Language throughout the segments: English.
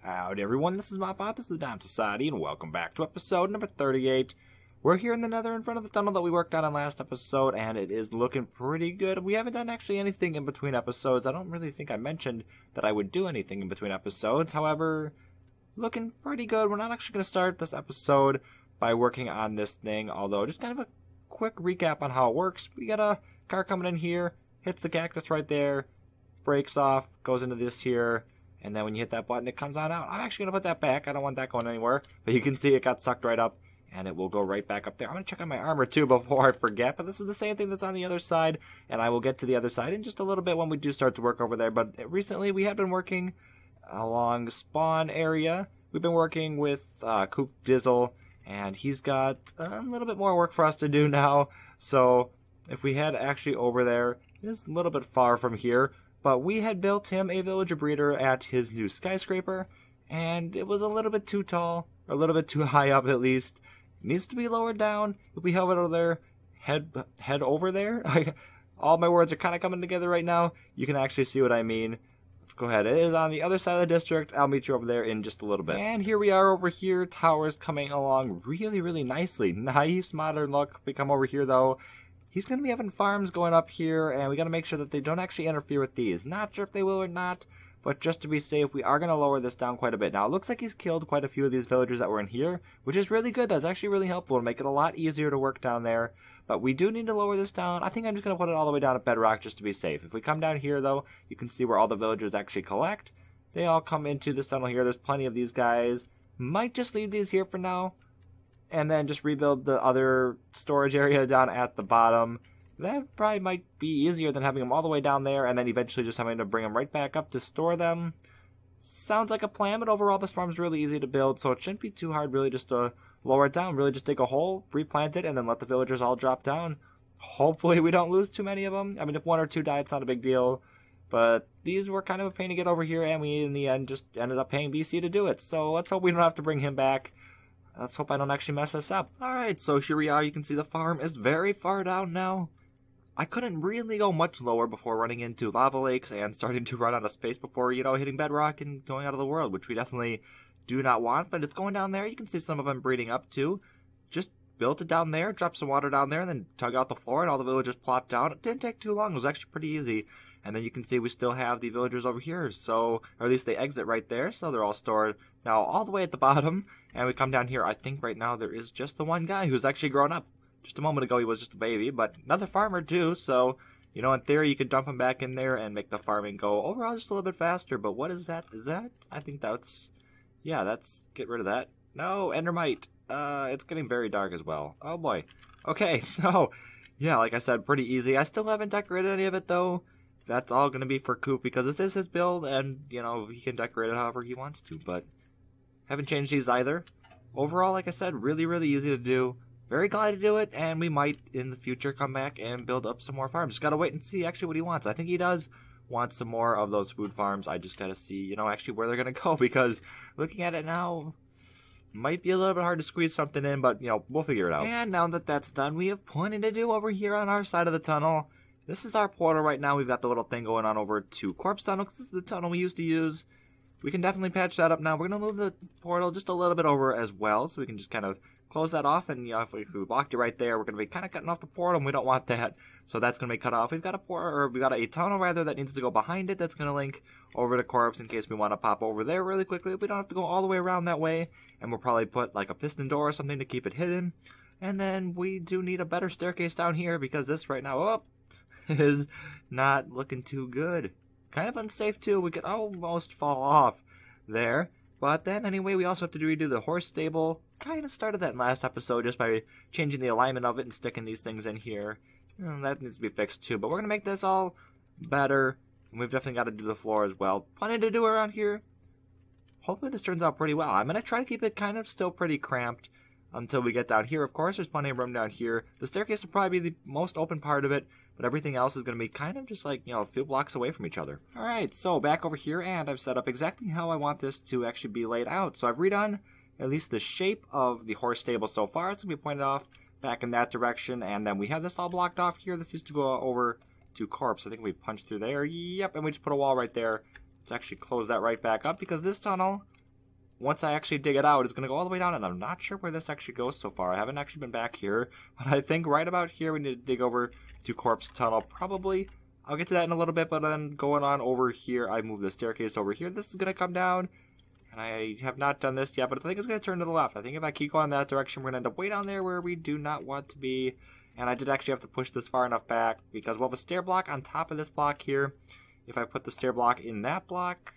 Howdy everyone, this is MopBot, this is the Dime Society, and welcome back to episode number 38. We're here in the nether in front of the tunnel that we worked on last episode, and it is looking pretty good. We haven't done actually anything in between episodes. I don't really think I mentioned that I would do anything in between episodes. However, looking pretty good. We're not actually going to start this episode by working on this thing, although just kind of a quick recap on how it works. We got a car coming in here, hits the cactus right there, breaks off, goes into this here, and then when you hit that button, it comes on out. I'm actually going to put that back. I don't want that going anywhere. But you can see it got sucked right up, and it will go right back up there. I'm going to check on my armor, too, before I forget. But this is the same thing that's on the other side, and I will get to the other side in just a little bit when we do start to work over there. But recently, we have been working along spawn area. We've been working with Coop Dizzle, and he's got a little bit more work for us to do now. So if we head actually over there, it is a little bit far from here. But we had built him a villager breeder at his new skyscraper, and it was a little bit too tall, or a little bit too high up at least. It needs to be lowered down. If we have it over there, head over there. All my words are kind of coming together right now. You can actually see what I mean. Let's go ahead. It is on the other side of the district. I'll meet you over there in just a little bit. And here we are over here. Towers coming along really, really nicely. Nice modern look. We come over here though. He's going to be having farms going up here, and we got to make sure that they don't actually interfere with these. Not sure if they will or not, but just to be safe, we are going to lower this down quite a bit. Now, it looks like he's killed quite a few of these villagers that were in here, which is really good. That's actually really helpful to make it a lot easier to work down there. But we do need to lower this down. I think I'm just going to put it all the way down at bedrock just to be safe. If we come down here, though, you can see where all the villagers actually collect. They all come into this tunnel here. There's plenty of these guys. Might just leave these here for now, and then just rebuild the other storage area down at the bottom. That probably might be easier than having them all the way down there and then eventually just having to bring them right back up to store them. Sounds like a plan, but overall this farm's really easy to build, so it shouldn't be too hard really just to lower it down. Really just dig a hole, replant it, and then let the villagers all drop down. Hopefully we don't lose too many of them. I mean, if one or two die, it's not a big deal. But these were kind of a pain to get over here, and we in the end just ended up paying BC to do it. So let's hope we don't have to bring him back. Let's hope I don't actually mess this up. Alright, so here we are. You can see the farm is very far down now. I couldn't really go much lower before running into lava lakes and starting to run out of space before, hitting bedrock and going out of the world, which we definitely do not want, but it's going down there. You can see some of them breeding up too. Just built it down there, dropped some water down there, and then dug out the floor, and all the villagers plopped down. It didn't take too long. It was actually pretty easy. And then you can see we still have the villagers over here, so, or at least they exit right there, so they're all stored now all the way at the bottom. And we come down here. I think right now there is just the one guy who's actually grown up. Just a moment ago, he was just a baby, but another farmer too, so, in theory, you could dump him back in there and make the farming go overall just a little bit faster. But what is that? I think that's, get rid of that. No, endermite. It's getting very dark as well. Oh boy. Okay, so, yeah, like I said, pretty easy. I still haven't decorated any of it though. That's all going to be for Coop because this is his build, and, he can decorate it however he wants to, but haven't changed these either. Overall, like I said, really, really easy to do. Very glad to do it, and we might in the future come back and build up some more farms. Just gotta wait and see actually what he wants. I think he does want some more of those food farms. I just gotta see, actually where they're gonna go, because looking at it now, might be a little bit hard to squeeze something in, but, we'll figure it out. And now that that's done, we have plenty to do over here on our side of the tunnel. This is our portal right now. We've got the little thing going on over to Corpse Tunnel, because this is the tunnel we used to use. We can definitely patch that up now. We're gonna move the portal just a little bit over as well, so we can just kind of close that off, and if we blocked it right there, we're going to be kind of cutting off the portal, and we don't want that, so that's going to be cut off. We've got a tunnel rather that needs to go behind it that's going to link over to Corpse in case we want to pop over there really quickly. We don't have to go all the way around that way, and we'll probably put like a piston door or something to keep it hidden. And then we do need a better staircase down here because this right now is not looking too good. Kind of unsafe too. We could almost fall off there. But then, anyway, we also have to redo the horse stable. Kind of started that in last episode just by changing the alignment of it and sticking these things in here. That needs to be fixed too. But we're going to make this all better. And we've definitely got to do the floor as well. Plenty to do around here. Hopefully this turns out pretty well. I'm going to try to keep it kind of still pretty cramped until we get down here. Of course, there's plenty of room down here. The staircase will probably be the most open part of it. But everything else is going to be kind of just like, a few blocks away from each other. Alright, so back over here, and I've set up exactly how I want this to actually be laid out. So I've redone at least the shape of the horse stable so far. It's going to be pointed off back in that direction, and then we have this all blocked off here. This used to go over to Corpse. I think we punched through there. Yep, and we just put a wall right there to actually close that right back up, because this tunnel once I actually dig it out, it's going to go all the way down, and I'm not sure where this actually goes so far. I haven't actually been back here, but I think right about here we need to dig over to Corpse Tunnel, probably. I'll get to that in a little bit, but then going on over here, I move the staircase over here. This is going to come down, and I have not done this yet, but I think it's going to turn to the left. I think if I keep going in that direction, we're going to end up way down there where we do not want to be, and I did actually have to push this far enough back, because we'll have a stair block on top of this block here. If I put the stair block in that block,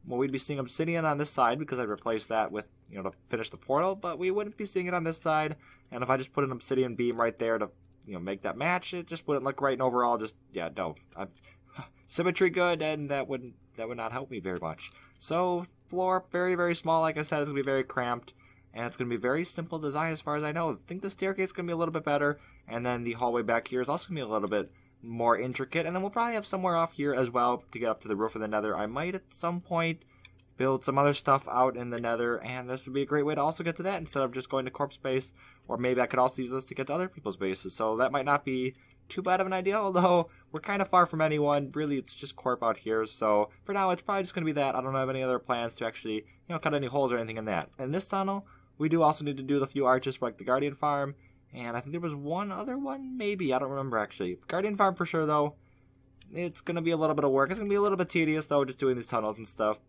well, we'd be seeing obsidian on this side because I'd replace that with, to finish the portal, but we wouldn't be seeing it on this side. And if I just put an obsidian beam right there to, make that match, it just wouldn't look right. And overall, just, yeah, no. Symmetry good, and that would not help me very much. So, floor, very, very small. Like I said, it's going to be very cramped. And it's going to be very simple design as far as I know. I think the staircase is going to be a little bit better. And then the hallway back here is also going to be a little bit more intricate, and then we'll probably have somewhere off here as well to get up to the roof of the nether. I might at some point build some other stuff out in the nether, and this would be a great way to also get to that instead of just going to corpse base, or maybe I could also use this to get to other people's bases, so that might not be too bad of an idea, although we're kind of far from anyone. Really, it's just corp out here, so for now it's probably just going to be that. I don't have any other plans to actually cut any holes or anything in that. In this tunnel, we do also need to do the few arches for like the Guardian Farm. And I think there was one other one, maybe. I don't remember, actually. Guardian Farm for sure, though. It's going to be a little bit of work. It's going to be a little bit tedious, though, just doing these tunnels and stuff.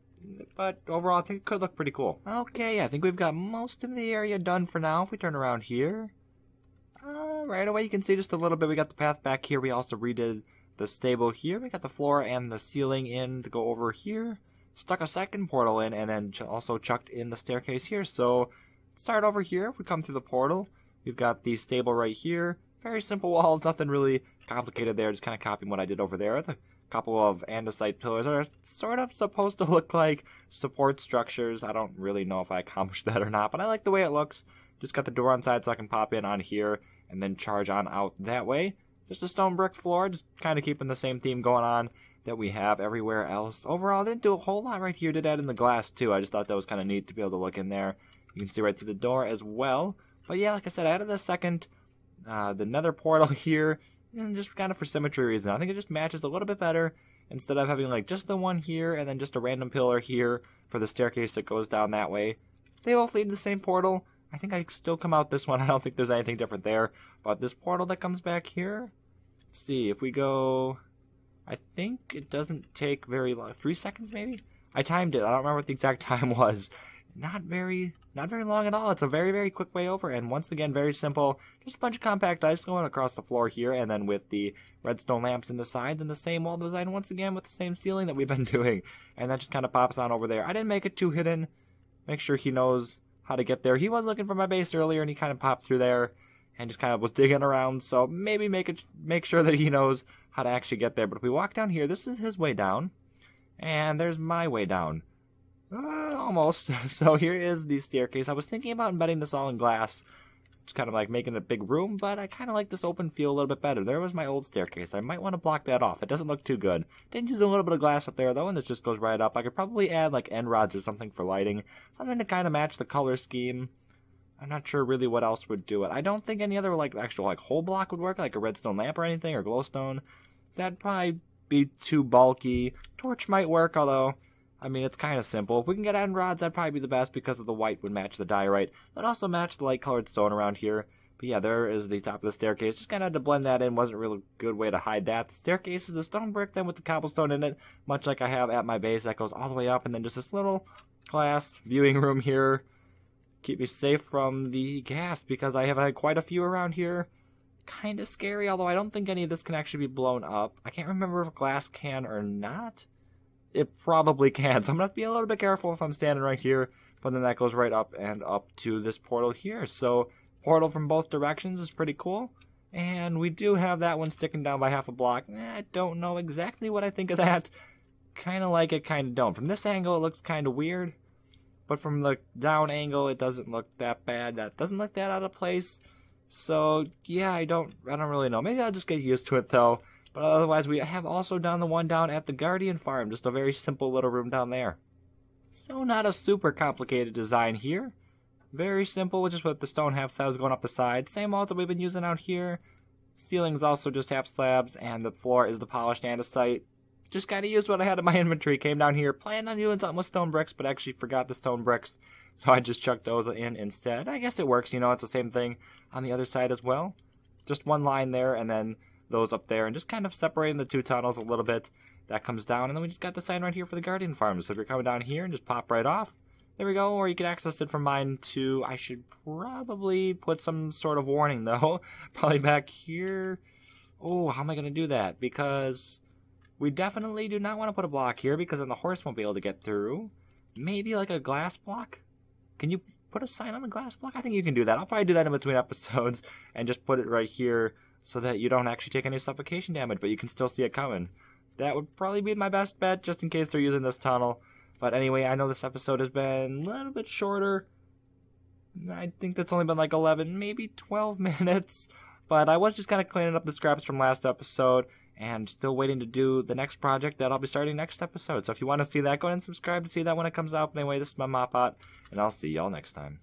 But overall, I think it could look pretty cool. Okay, I think we've got most of the area done for now. If we turn around here, right away you can see just a little bit. We got the path back here. We also redid the stable here. We got the floor and the ceiling in to go over here. Stuck a second portal in, and then also chucked in the staircase here. So, start over here. If we come through the portal, we've got the stable right here. Very simple walls, nothing really complicated there. Just kind of copying what I did over there. A couple of andesite pillars are sort of supposed to look like support structures. I don't really know if I accomplished that or not, but I like the way it looks. Just got the door on side so I can pop in on here and then charge on out that way. Just a stone brick floor, just kind of keeping the same theme going on that we have everywhere else. Overall, I didn't do a whole lot right here. Did add in the glass too. I just thought that was kind of neat to be able to look in there. You can see right through the door as well. But yeah, like I said, I added the second, the nether portal here, and just kind of for symmetry reason. I think it just matches a little bit better instead of having like just the one here and then just a random pillar here for the staircase that goes down that way. They both lead to the same portal. I think I still come out this one. I don't think there's anything different there. But this portal that comes back here, let's see, if we go, I think it doesn't take very long, 3 seconds maybe? I timed it. I don't remember what the exact time was. Not very long at all. It's a very, very quick way over, and once again, very simple. Just a bunch of compact ice going across the floor here, and then with the redstone lamps in the sides and the same wall design once again with the same ceiling that we've been doing. And that just kind of pops on over there. I didn't make it too hidden. Make sure he knows how to get there. He was looking for my base earlier, and he kind of popped through there and just kind of was digging around, so maybe make sure that he knows how to actually get there. But if we walk down here, this is his way down, and there's my way down. Almost. So here is the staircase. I was thinking about embedding this all in glass, just kind of like making a big room, but I kind of like this open feel a little bit better. There was my old staircase. I might want to block that off. It doesn't look too good. Didn't use a little bit of glass up there though, and this just goes right up. I could probably add like end rods or something for lighting, something to kind of match the color scheme. I'm not sure really what else would do it. I don't think any other like actual like whole block would work, like a redstone lamp or anything, or glowstone. That'd probably be too bulky. Torch might work, although I mean, it's kind of simple. If we can get end rods, that'd probably be the best because of the white would match the diorite, but also match the light-colored stone around here. But yeah, there is the top of the staircase. Just kind of had to blend that in. Wasn't really a good way to hide that. The staircase is a stone brick then with the cobblestone in it, much like I have at my base. That goes all the way up, and then just this little glass viewing room here. Keep me safe from the gas because I have had quite a few around here. Kind of scary, although I don't think any of this can actually be blown up. I can't remember if glass can or not. It probably can, so I'm going to have to be a little bit careful if I'm standing right here, but then that goes right up and up to this portal here. So, portal from both directions is pretty cool, and we do have that one sticking down by half a block. I don't know exactly what I think of that. Kind of like it, kind of don't. From this angle, it looks kind of weird, but from the down angle, it doesn't look that bad. That doesn't look that out of place. So, yeah, I don't really know. Maybe I'll just get used to it, though. But otherwise, we have also done the one down at the Guardian Farm. Just a very simple little room down there. So not a super complicated design here. Very simple, just with the stone half slabs going up the side. Same walls that we've been using out here. Ceiling's also just half slabs, and the floor is the polished andesite. Just kind of used what I had in my inventory. Came down here, planned on doing something with stone bricks, but actually forgot the stone bricks. So I just chucked those in instead. I guess it works, you know, it's the same thing on the other side as well. Just one line there and then those up there and just kind of separating the two tunnels a little bit. That comes down and then we just got the sign right here for the Guardian Farm. So if you're coming down here and just pop right off, there we go. Or you can access it from mine too. I should probably put some sort of warning though. Probably back here. Oh, how am I going to do that? Because we definitely do not want to put a block here because then the horse won't be able to get through. Maybe like a glass block? Can you put a sign on a glass block? I think you can do that. I'll probably do that in between episodes and just put it right here so that you don't actually take any suffocation damage, but you can still see it coming. That would probably be my best bet just in case they're using this tunnel. But anyway, I know this episode has been a little bit shorter. I think that's only been like 11, maybe 12 minutes. But I was just kind of cleaning up the scraps from last episode and still waiting to do the next project that I'll be starting next episode. So if you want to see that, go ahead and subscribe to see that when it comes out. But anyway, this is my Mop Pot, and I'll see y'all next time.